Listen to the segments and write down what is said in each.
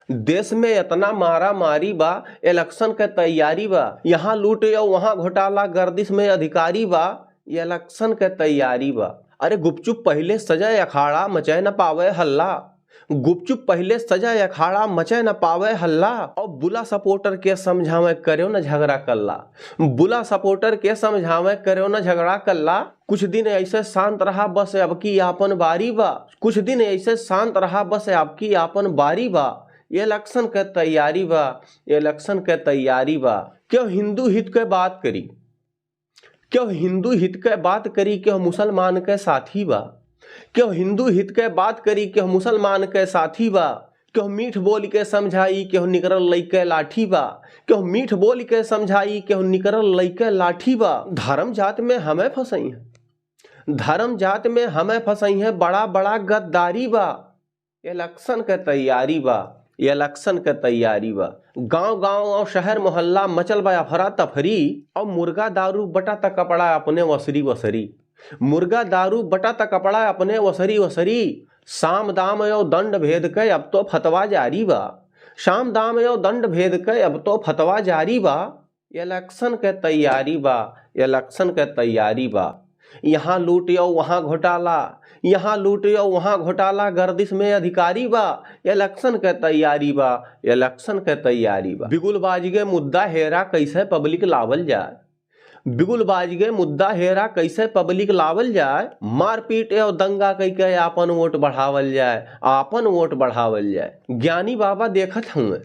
देश में इतना मारा मारी बा, इलेक्शन के तैयारी बा, यहाँ लूट या वहाँ घोटाला, गर्दिश में अधिकारी बा, ये इलेक्शन के तैयारी बा। अरे गुपचुप पहले सजा अखाड़ा, मचे न पावे हल्ला। गुपचुप पहले सजा अखाड़ा, मचे न पावे हल्ला। और बुला सपोर्टर के समझावे, करो न झगड़ा कल्ला। बुला सपोर्टर के समझावे, करो न झगड़ा कल्ला। कुछ दिन ऐसे शांत रहा, बस अब की आपन बारी बा। कुछ दिन ऐसे शांत रहा, बस अब की आपन बारी बा। ये इलेक्शन के तैयारी बा, इलेक्शन के तैयारी बा। क्यों हिंदू हित के बात करी, क्यों हिंदू हित के बात करी, क्यों मुसलमान के साथी बा। क्यों हिंदू हित के बात करी, क्यों मुसलमान के साथी बा। क्यों मीठ बोल के समझाई, क्यों निकरल लइके लाठी बा। क्यों मीठ बोल के समझाई, क्यों निकरल लइके लाठी बा। धर्म जात में हमें फंसाई है, धर्म जात में हमें फंसाई है, बड़ा बड़ा गद्दारी बा। इलेक्शन के तैयारी बा, इलेक्शन के तैयारी बा। गांव गांव और शहर मोहल्ला मचल बा अफरा तफरी। और मुर्गा दारू बटा तक कपड़ा अपने वसरी वसरी। मुर्गा दारू बटा तक कपड़ा अपने वसरी वसरी। साम दाम यो दंड भेद के अब तो फतवा जारी बा। शाम दाम यो दंड भेद के अब तो फतवा जारी बा। इलेक्शन के तैयारी बा, इलेक्शन के तैयारी बा। यहाँ लूट यो वहाँ घोटाला, यहाँ लूट यो वहाँ घोटाला, गर्दिश में अधिकारी बा। इलेक्शन के तैयारी बा, इलेक्शन के तैयारी बा। बिगुलबाजी के मुद्दा हेरा कैसे पब्लिक लावल जाए, बिगुलबाजी के मुद्दा हेरा कैसे पब्लिक लावल जाए। मारपीट और दंगा कई के आपन वोट बढ़ावल जाए, आपन वोट बढ़ावल जाए। ज्ञानी बाबा देखत हुए,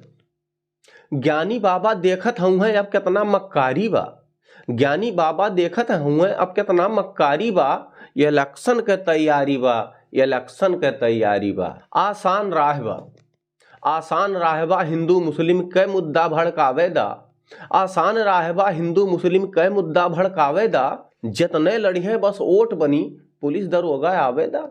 ज्ञानी बाबा देखत हुए अब कितना मक्कारी बा। ज्ञानी बाबा देखत हुए अब कितना मक्कारी बा। ये इलेक्शन के तैयारी बा, इलेक्शन के तैयारी बा। आसान राह बा, आसान राह बा, हिंदू मुस्लिम के मुद्दा भड़कावे दा। आसान राह बा, हिंदू मुस्लिम के मुद्दा भड़कावे दा। जितने लड़िए बस वोट बनी, पुलिस दरोगा आवेदा।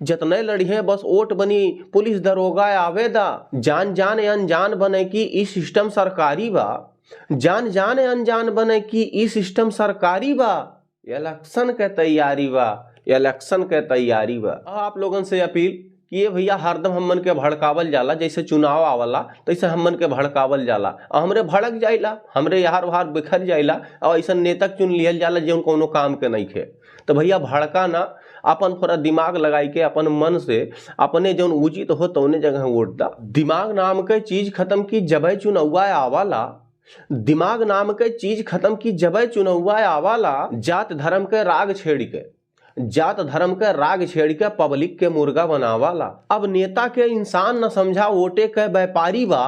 जितने लड़िए बस वोट बनी, पुलिस दरोगा आवेदा। जान जान अनजान बने की ई सिस्टम सरकारी बा। जान जान अनजान बने की ई सिस्टम सरकारी बा। इलेक्शन के तैयारी बा, इलेक्शन के तैयारी बा। आप लोगन से अपील कि ये भैया हरदम हमन के भड़कावल जाला, जैसे चुनाव आवला तैसे हमन के भड़कावल जाला, हमरे भड़क जाइला, हमरे यार वार बिखर जाइला। और ऐसा नेता चुन लियल जाला जो कोनो काम के नहीं खे। तो भैया भड़का ना, अपन थोड़ा दिमाग लगाई के अपन मन से अपने जो उचित हो तौने जगह वोट दा। दिमाग नाम के चीज खत्म की जबे चुनौआ आवाला, दिमाग नाम के चीज खत्म की जबे चुनौआ आवाला। जात धर्म के राग छेड़ के, जात धर्म के राग छेड़ के पब्लिक के मुर्गा बनावाला। अब नेता के इंसान न समझा, वोटे के व्यापारी बा।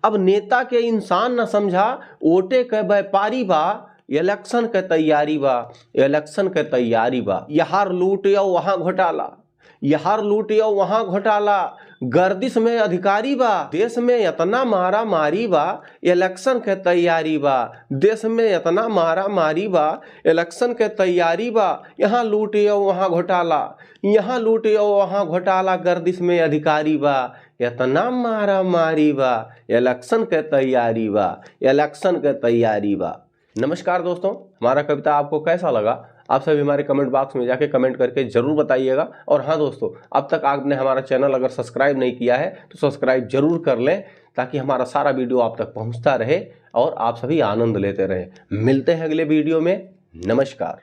अब नेता के इंसान न समझा, वोटे के व्यापारी बा। इलेक्शन के तैयारी बा, इलेक्शन के तैयारी बा। यहाँ लूट या वहाँ घोटाला, यहाँ लूट या वहाँ घोटाला, गर्दिश में अधिकारी बा। देश में इतना मारा मारी बा, इलेक्शन के तैयारी बा। देश में इतना मारा मारी बा, इलेक्शन के तैयारी बा। यहाँ लूट या वहाँ घोटाला, यहाँ लूट या वहाँ घोटाला, गर्दिश में अधिकारी बा। इतना मारा मारी बा, इलेक्शन के तैयारी बा, इलेक्शन के तैयारी बा। नमस्कार दोस्तों, हमारा कविता आपको कैसा लगा आप सभी हमारे कमेंट बॉक्स में जाके कमेंट करके जरूर बताइएगा। और हाँ दोस्तों, अब तक आपने हमारा चैनल अगर सब्सक्राइब नहीं किया है तो सब्सक्राइब जरूर कर लें, ताकि हमारा सारा वीडियो आप तक पहुंचता रहे और आप सभी आनंद लेते रहें। मिलते हैं अगले वीडियो में। नमस्कार।